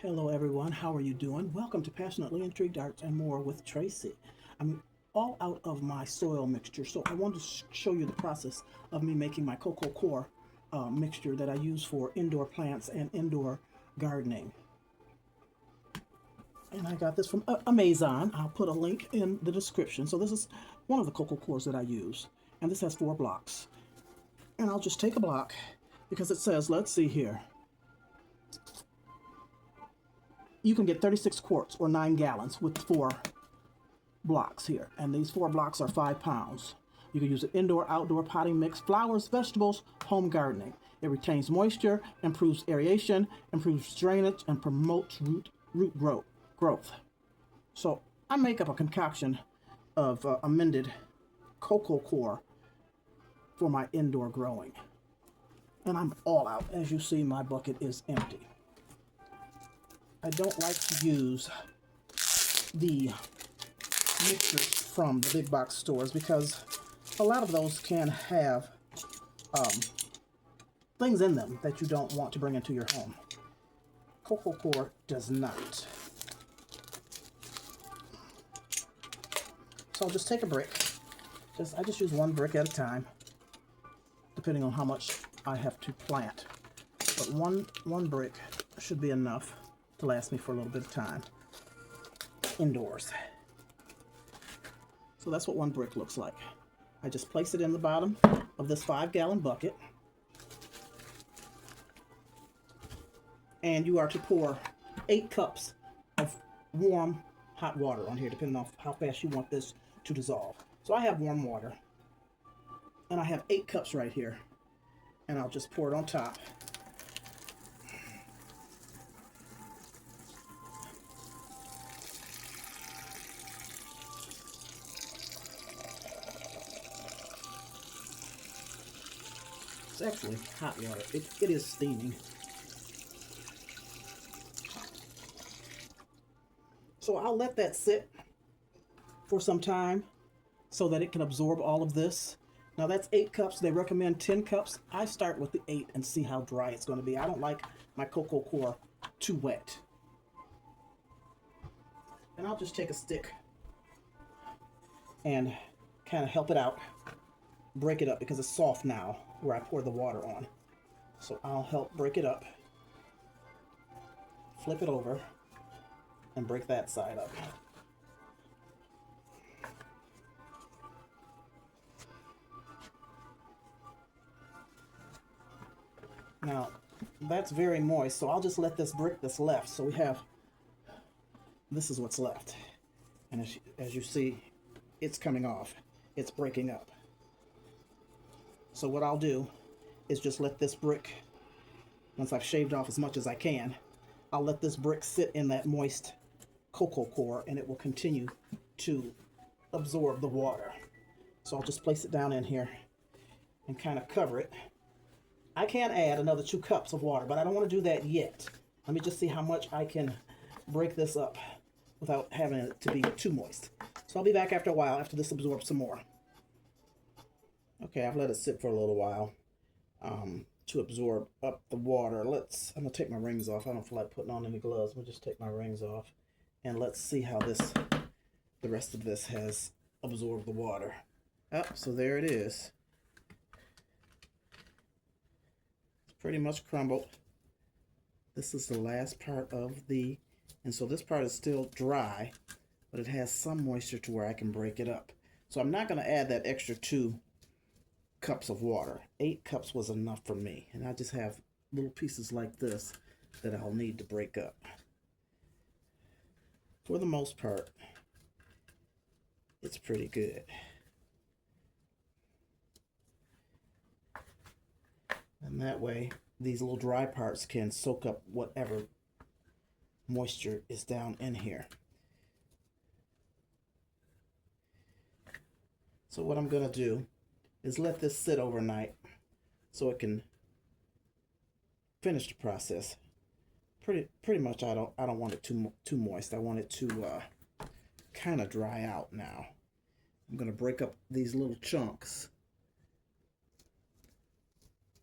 Hello everyone, how are you doing? Welcome to Passionately Intrigued Arts and More with Tracy. I'm all out of my soil mixture, so I wanted to show you the process of me making my Coco Coir mixture that I use for indoor plants and indoor gardening. And I got this from Amazon. I'll put a link in the description. So this is one of the Coco Coirs that I use. And this has 4 blocks. And I'll just take a block because it says, let's see here, you can get 36 quarts or 9 gallons with 4 blocks here. And these 4 blocks are 5 pounds. You can use it indoor, outdoor, potting mix, flowers, vegetables, home gardening. It retains moisture, improves aeration, improves drainage, and promotes root growth. So I make up a concoction of amended Coco Coir for my indoor growing. And I'm all out. As you see, my bucket is empty. I don't like to use the mixtures from the big box stores because a lot of those can have things in them that you don't want to bring into your home. Coco Coir does not. So I'll just take a brick. I just use 1 brick at a time, depending on how much I have to plant. But one brick should be enough to last me for a little bit of time indoors. So that's what 1 brick looks like. I just place it in the bottom of this 5-gallon bucket. And you are to pour 8 cups of warm hot water on here, depending on how fast you want this to dissolve. So I have warm water, and I have 8 cups right here, and I'll just pour it on top. It's actually hot water. It is steaming. So I'll let that sit for some time so that it can absorb all of this. Now that's 8 cups. They recommend 10 cups. I start with the 8 and see how dry it's going to be. I don't like my Coco Coir too wet. And I'll just take a stick and kind of help it out. Break it up because it's soft now where I pour the water on. So I'll help break it up. Flip it over and break that side up. Now, that's very moist, so I'll just let this brick that's left. So we have, this is what's left. And as you see, it's coming off. It's breaking up. So what I'll do is just let this brick, once I've shaved off as much as I can, I'll let this brick sit in that moist Coco Coir, and it will continue to absorb the water. So I'll just place it down in here and kind of cover it. I can add another 2 cups of water, but I don't want to do that yet. Let me just see how much I can break this up without having it to be too moist. So I'll be back after a while after this absorbs some more. Okay, I've let it sit for a little while to absorb up the water. I'm gonna take my rings off. I don't feel like putting on any gloves. I'm gonna just take my rings off and let's see how the rest of this has absorbed the water. Oh, so there it is. Pretty much crumbled. This is the last part of and so this part is still dry, but it has some moisture to where I can break it up. So I'm not going to add that extra 2 cups of water. 8 cups was enough for me, and I just have little pieces like this that I'll need to break up. For the most part, it's pretty good. And that way, these little dry parts can soak up whatever moisture is down in here. So what I'm going to do is let this sit overnight so it can finish the process. Pretty much I don't want it too moist. I want it to kind of dry out now. I'm going to break up these little chunks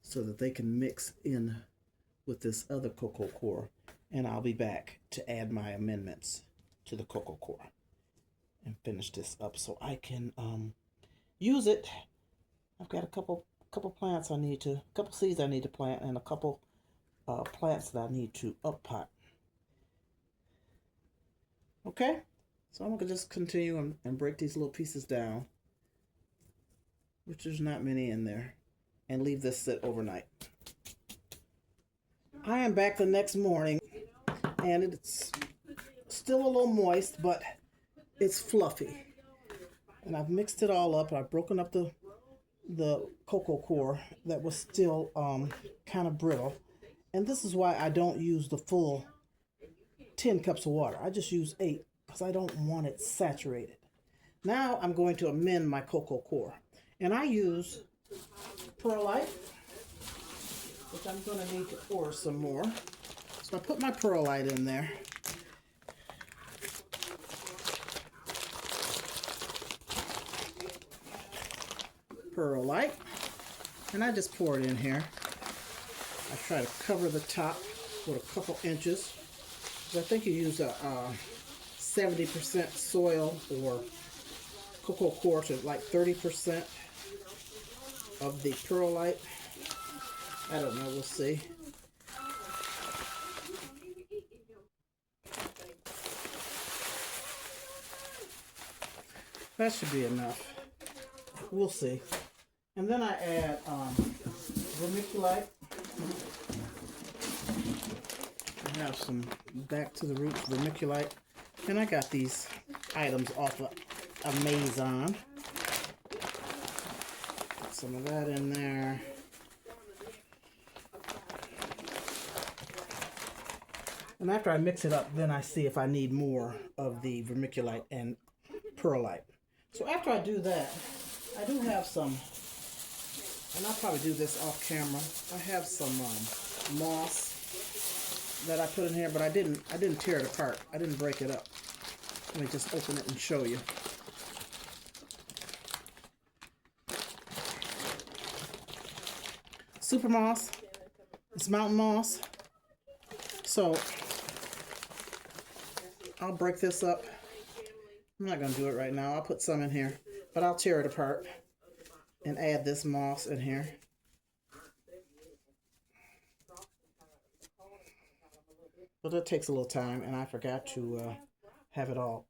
so that they can mix in with this other Coco Coir and I'll be back to add my amendments to the Coco Coir and finish this up so I can use it. I've got a couple plants I need to, couple seeds I need to plant, and a couple plants that I need to up pot. Okay, so I'm gonna just continue and break these little pieces down, which there's not many in there, and leave this sit overnight. I am back the next morning, and it's still a little moist, but it's fluffy. And I've mixed it all up. I've broken up the Coco Coir that was still kind of brittle. And this is why I don't use the full 10 cups of water. I just use 8 because I don't want it saturated. Now I'm going to amend my Coco Coir. And I use perlite, which I'm going to need to pour some more. So I put my perlite in there. Perlite. And I just pour it in here. I try to cover the top with a couple inches. I think you use a 70% soil or Coco Coir to like 30% of the perlite. I don't know, we'll see. That should be enough. We'll see. And then I add vermiculite. I have some back to the roots vermiculite. And I got these items off of Amazon. Put some of that in there. And after I mix it up, then I see if I need more of the vermiculite and perlite. So after I do that, I do have some, and I'll probably do this off camera. I have some moss that I put in here, but I didn't tear it apart. I didn't break it up. Let me just open it and show you. Super moss. It's mountain moss. So I'll break this up. I'm not going to do it right now. I'll put some in here, but I'll tear it apart and add this moss in here. But that takes a little time, and I forgot to have it all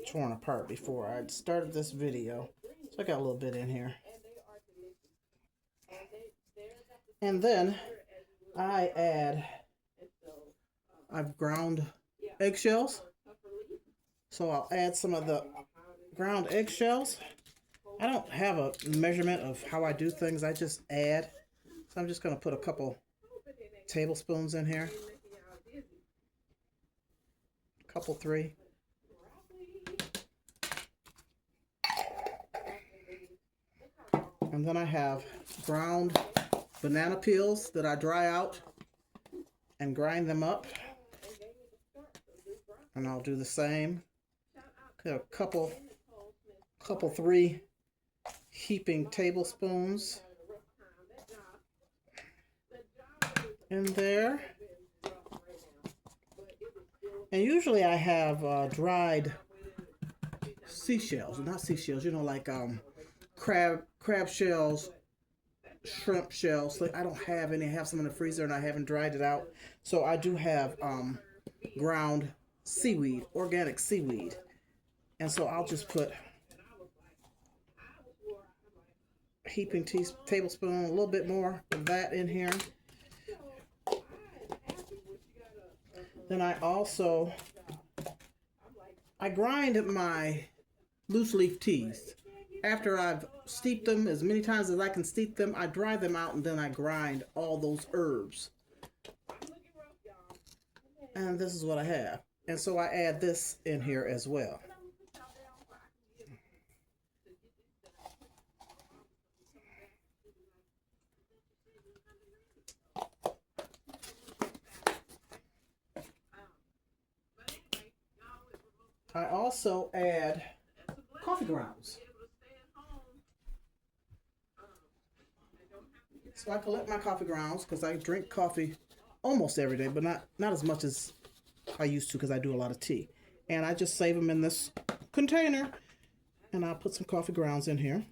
torn apart before I started this video. So I got a little bit in here. And then I've ground eggshells. So I'll add some of the ground eggshells. I don't have a measurement of how I do things. I just add. So I'm just going to put a couple tablespoons in here. Couple, 3. And then I have ground banana peels that I dry out and grind them up. And I'll do the same. A couple 3 heaping tablespoons in there. And usually I have dried seashells, not seashells, you know, like crab shells, shrimp shells. I don't have any. I have some in the freezer and I haven't dried it out. So I do have ground seaweed, organic seaweed. And so I'll just put a heaping tablespoon, a little bit more of that in here. Then I grind my loose leaf teas. After I've steeped them as many times as I can steep them, I dry them out and then I grind all those herbs. And this is what I have. And so I add this in here as well. I also add coffee grounds. So I collect my coffee grounds because I drink coffee almost every day, but not as much as I used to because I do a lot of tea. And I just save them in this container. And I'll put some coffee grounds in here.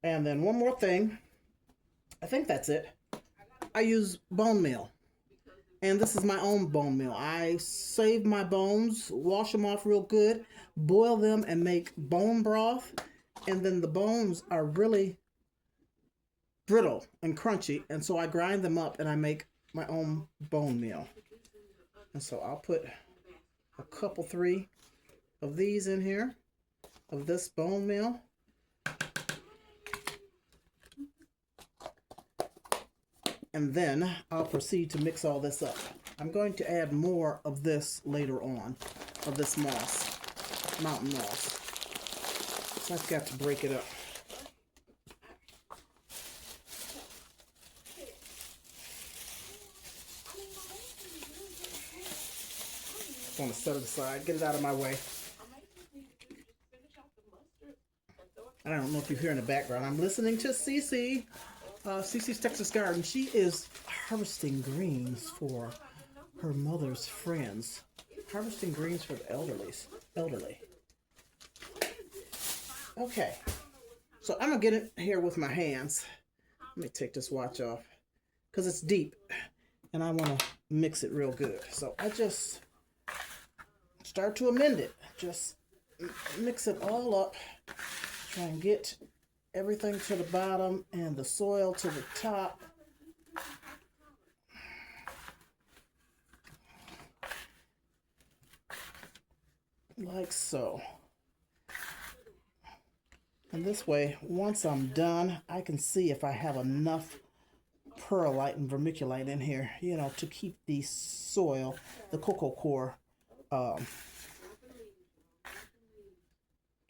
And then one more thing. I think that's it. I use bone meal. And this is my own bone meal. I save my bones, wash them off real good, boil them, and make bone broth. And then the bones are really brittle and crunchy. And so I grind them up and I make my own bone meal. And so I'll put a couple, 3 of these in here, of this bone meal. And then I'll proceed to mix all this up. I'm going to add more of this later on, of this moss, mountain moss. So I've got to break it up. I want to set it aside, get it out of my way. I don't know if you hear in the background, I'm listening to Cece. Cece's Texas Garden. She is harvesting greens for her mother's friends. Harvesting greens for the elderly. Okay. So I'm going to get it here with my hands. Let me take this watch off because it's deep and I want to mix it real good. So I just start to amend it. Just mix it all up. Try and get everything to the bottom and the soil to the top. Like so. And this way, once I'm done, I can see if I have enough perlite and vermiculite in here, you know, to keep the soil, the cocoa coir,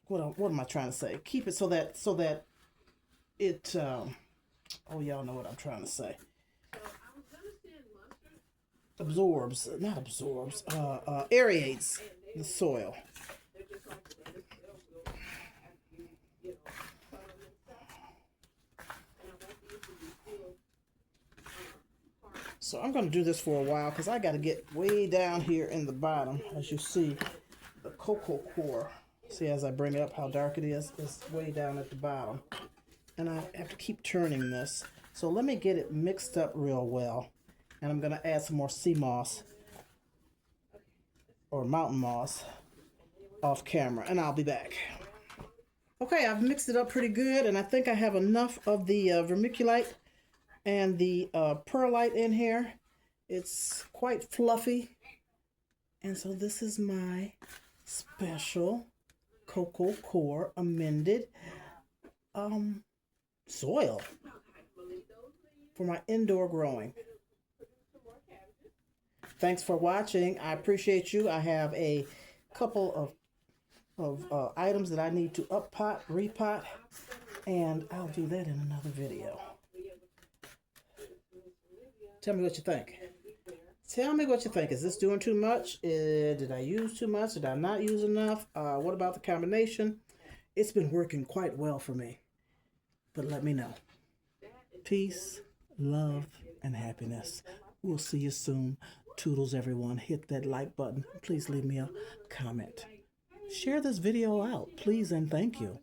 what am I trying to say? Keep it so that it, oh, y'all know what I'm trying to say. Aerates the soil. So I'm going to do this for a while because I got to get way down here in the bottom. As you see, the cocoa coir. See, as I bring it up, how dark it is? It's way down at the bottom. And I have to keep turning this. So let me get it mixed up real well. And I'm going to add some more sea moss or mountain moss off camera. And I'll be back. Okay, I've mixed it up pretty good. And I think I have enough of the vermiculite and the perlite in here. It's quite fluffy. And so this is my special cocoa coir amended soil for my indoor growing. Thanks for watching. I appreciate you. I have a couple of items that I need to uppot, repot, and I'll do that in another video. Tell me what you think. Tell me what you think. Is this doing too much? Did I use too much? Did I not use enough? What about the combination? It's been working quite well for me. But let me know. Peace, love, and happiness. We'll see you soon. Toodles, everyone. Hit that like button. Please leave me a comment. Share this video out, please, and thank you.